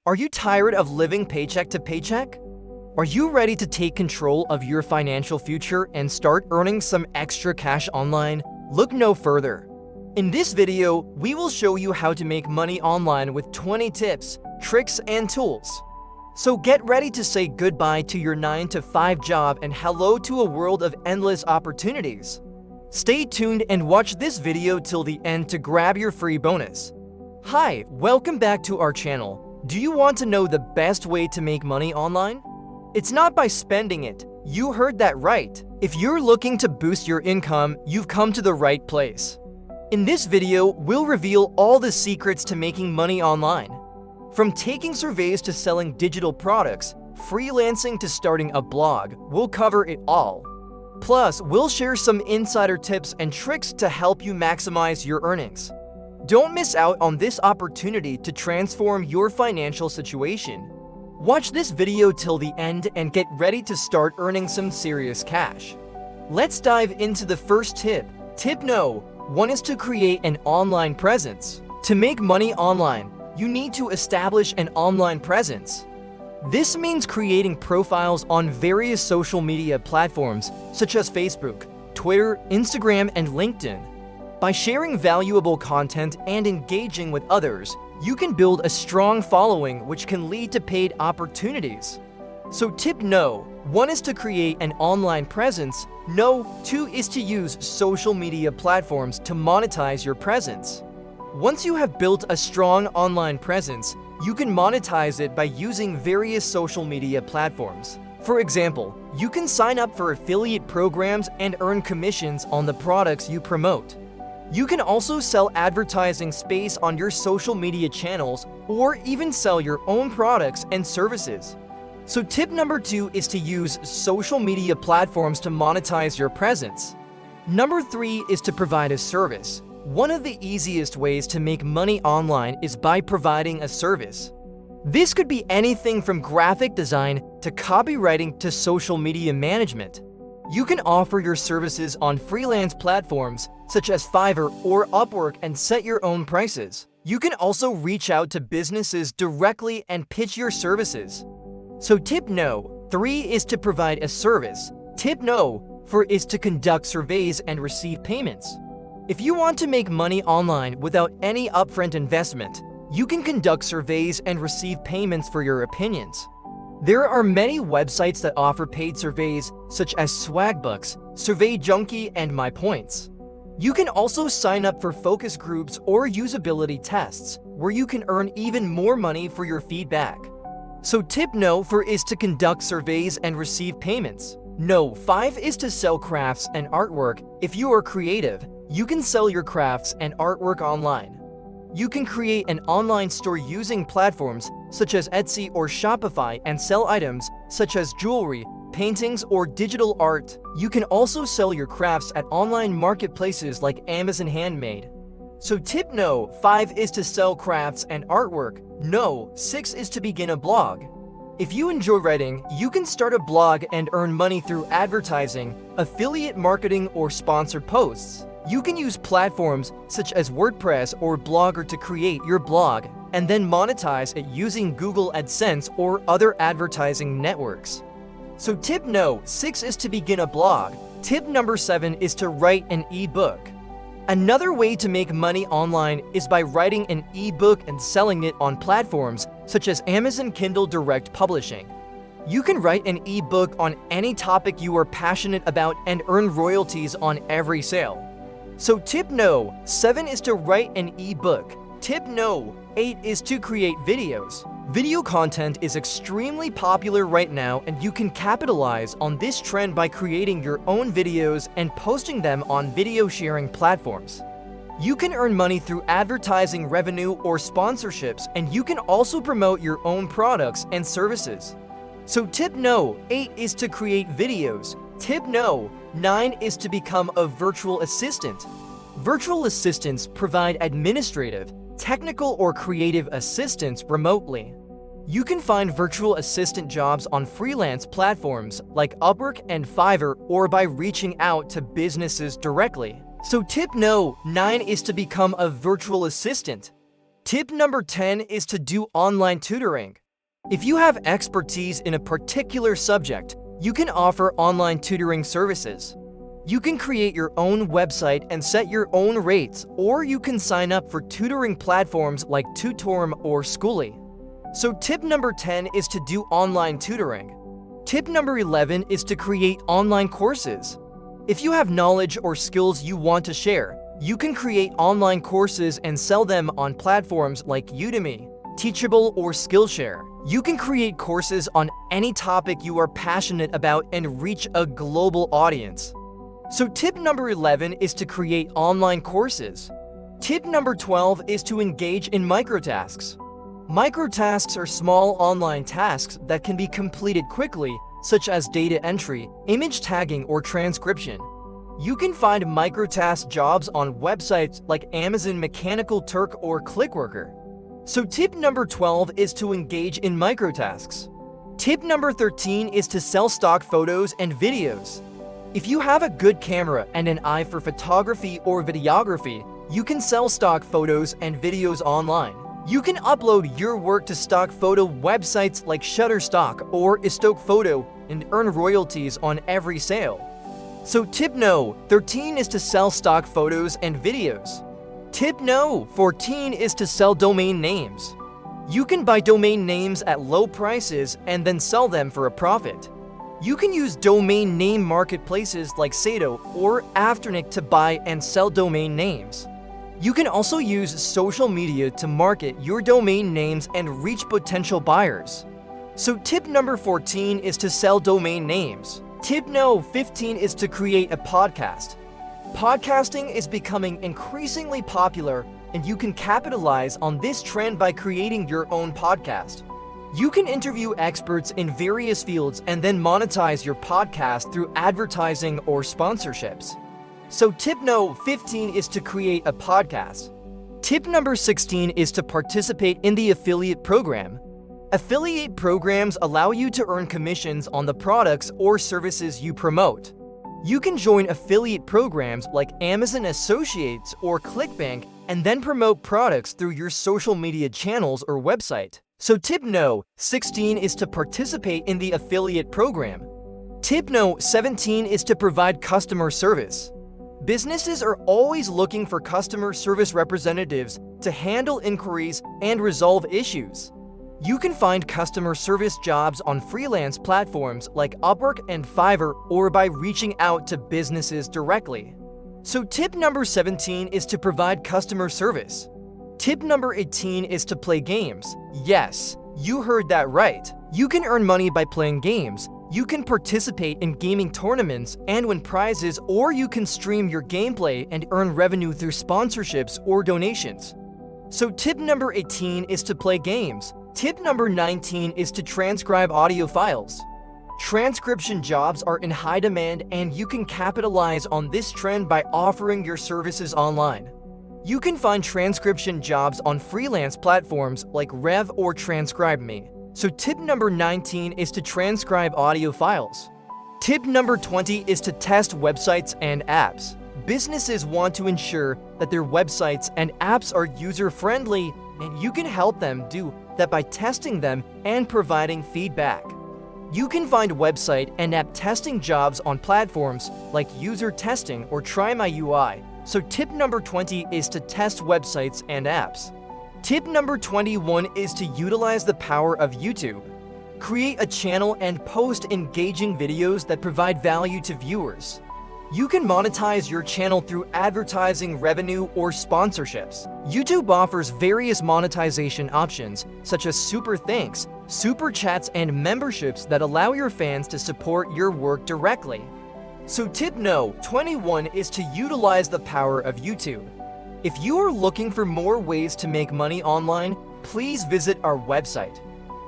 Are you tired of living paycheck to paycheck? Are you ready to take control of your financial future and start earning some extra cash online? Look no further. In this video, we will show you how to make money online with 20 tips, tricks, and tools. So get ready to say goodbye to your 9-to-5 job and hello to a world of endless opportunities. Stay tuned and watch this video till the end to grab your free bonus. Hi, welcome back to our channel. Do you want to know the best way to make money online? It's not by spending it. You heard that right. If you're looking to boost your income, you've come to the right place. In this video, we'll reveal all the secrets to making money online. From taking surveys to selling digital products, freelancing to starting a blog, we'll cover it all. Plus, we'll share some insider tips and tricks to help you maximize your earnings. Don't miss out on this opportunity to transform your financial situation. Watch this video till the end and get ready to start earning some serious cash. Let's dive into the first tip. Tip No. 1 is to create an online presence. To make money online, you need to establish an online presence. This means creating profiles on various social media platforms such as Facebook, Twitter, Instagram, and LinkedIn. By sharing valuable content and engaging with others, you can build a strong following which can lead to paid opportunities. So tip No. 1 is to create an online presence. No. 2 is to use social media platforms to monetize your presence. Once you have built a strong online presence, you can monetize it by using various social media platforms. For example, you can sign up for affiliate programs and earn commissions on the products you promote. You can also sell advertising space on your social media channels or even sell your own products and services. So tip number 2 is to use social media platforms to monetize your presence. Number 3 is to provide a service. One of the easiest ways to make money online is by providing a service. This could be anything from graphic design to copywriting to social media management. You can offer your services on freelance platforms such as Fiverr or Upwork and set your own prices. You can also reach out to businesses directly and pitch your services. So tip No. 3 is to provide a service. Tip No. 4 is to conduct surveys and receive payments. If you want to make money online without any upfront investment, you can conduct surveys and receive payments for your opinions. There are many websites that offer paid surveys such as Swagbucks, Survey Junkie, and My Points. You can also sign up for focus groups or usability tests where you can earn even more money for your feedback. So tip No. 4 is to conduct surveys and receive payments. No. 5 is to sell crafts and artwork. If you are creative, you can sell your crafts and artwork online. You can create an online store using platforms such as Etsy or Shopify and sell items such as jewelry, paintings, or digital art. You can also sell your crafts at online marketplaces like Amazon Handmade. So tip No. 5 is to sell crafts and artwork. No. 6 is to begin a blog. If you enjoy writing, you can start a blog and earn money through advertising, affiliate marketing, or sponsored posts. You can use platforms such as WordPress or Blogger to create your blog and then monetize it using Google AdSense or other advertising networks. So tip No. 6 is to begin a blog. Tip number 7 is to write an ebook. Another way to make money online is by writing an ebook and selling it on platforms such as Amazon Kindle Direct Publishing. You can write an ebook on any topic you are passionate about and earn royalties on every sale. So tip No. 7 is to write an ebook. Tip No. 8 is to create videos. Video content is extremely popular right now, and you can capitalize on this trend by creating your own videos and posting them on video sharing platforms. You can earn money through advertising revenue or sponsorships, and you can also promote your own products and services. So tip No. 8 is to create videos. Tip No. 9 is to become a virtual assistant. Virtual assistants provide administrative, technical, or creative assistance remotely. You can find virtual assistant jobs on freelance platforms like Upwork and Fiverr or by reaching out to businesses directly. So tip No. 9 is to become a virtual assistant. Tip number 10 is to do online tutoring. If you have expertise in a particular subject, you can offer online tutoring services. You can create your own website and set your own rates, or you can sign up for tutoring platforms like Tutorm or Schooly. So tip number 10 is to do online tutoring. Tip number 11 is to create online courses. If you have knowledge or skills you want to share, you can create online courses and sell them on platforms like Udemy, Teachable, or Skillshare. You can create courses on any topic you are passionate about and reach a global audience. So tip number 11 is to create online courses. Tip number 12 is to engage in microtasks. Microtasks are small online tasks that can be completed quickly, such as data entry, image tagging, or transcription. You can find microtask jobs on websites like Amazon Mechanical Turk or Clickworker. So tip number 12 is to engage in microtasks. Tip number 13 is to sell stock photos and videos. If you have a good camera and an eye for photography or videography, you can sell stock photos and videos online. You can upload your work to stock photo websites like Shutterstock or Istock Photo and earn royalties on every sale. So tip no. 13 is to sell stock photos and videos. Tip no. 14 is to sell domain names. You can buy domain names at low prices and then sell them for a profit. You can use domain name marketplaces like Sato or Afternic to buy and sell domain names. You can also use social media to market your domain names and reach potential buyers. So tip number 14 is to sell domain names. Tip no. 15 is to create a podcast. Podcasting is becoming increasingly popular, and you can capitalize on this trend by creating your own podcast. You can interview experts in various fields and then monetize your podcast through advertising or sponsorships. So tip no. 15 is to create a podcast. Tip number 16 is to participate in the affiliate program. Affiliate programs allow you to earn commissions on the products or services you promote. You can join affiliate programs like Amazon Associates or ClickBank and then promote products through your social media channels or website. So tip no. 16 is to participate in the affiliate program. Tip no. 17 is to provide customer service. Businesses are always looking for customer service representatives to handle inquiries and resolve issues. You can find customer service jobs on freelance platforms like Upwork and Fiverr or by reaching out to businesses directly. So tip number 17 is to provide customer service. Tip number 18 is to play games. Yes, you heard that right. You can earn money by playing games. You can participate in gaming tournaments and win prizes, or you can stream your gameplay and earn revenue through sponsorships or donations. So tip number 18 is to play games. Tip number 19 is to transcribe audio files. Transcription jobs are in high demand, and you can capitalize on this trend by offering your services online. You can find transcription jobs on freelance platforms like Rev or TranscribeMe. So tip number 19 is to transcribe audio files. Tip number 20 is to test websites and apps. Businesses want to ensure that their websites and apps are user-friendly, and you can help them do that by testing them and providing feedback. You can find website and app testing jobs on platforms like User Testing or Try My UI. So tip number 20 is to test websites and apps. Tip number 21 is to utilize the power of YouTube. Create a channel and post engaging videos that provide value to viewers. You can monetize your channel through advertising revenue or sponsorships. YouTube offers various monetization options such as super thanks, super chats, and memberships that allow your fans to support your work directly. So tip no. 21 is to utilize the power of YouTube. If you are looking for more ways to make money online, please visit our website.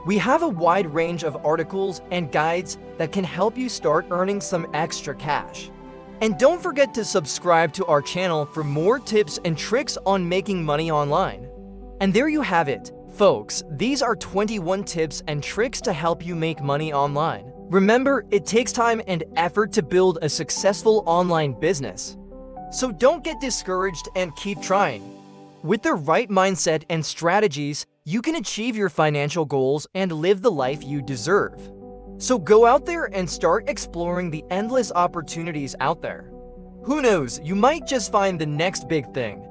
We have a wide range of articles and guides that can help you start earning some extra cash. And don't forget to subscribe to our channel for more tips and tricks on making money online. And there you have it, folks. These are 21 tips and tricks to help you make money online. Remember, it takes time and effort to build a successful online business. So don't get discouraged and keep trying. With the right mindset and strategies, you can achieve your financial goals and live the life you deserve. So go out there and start exploring the endless opportunities out there. Who knows, you might just find the next big thing.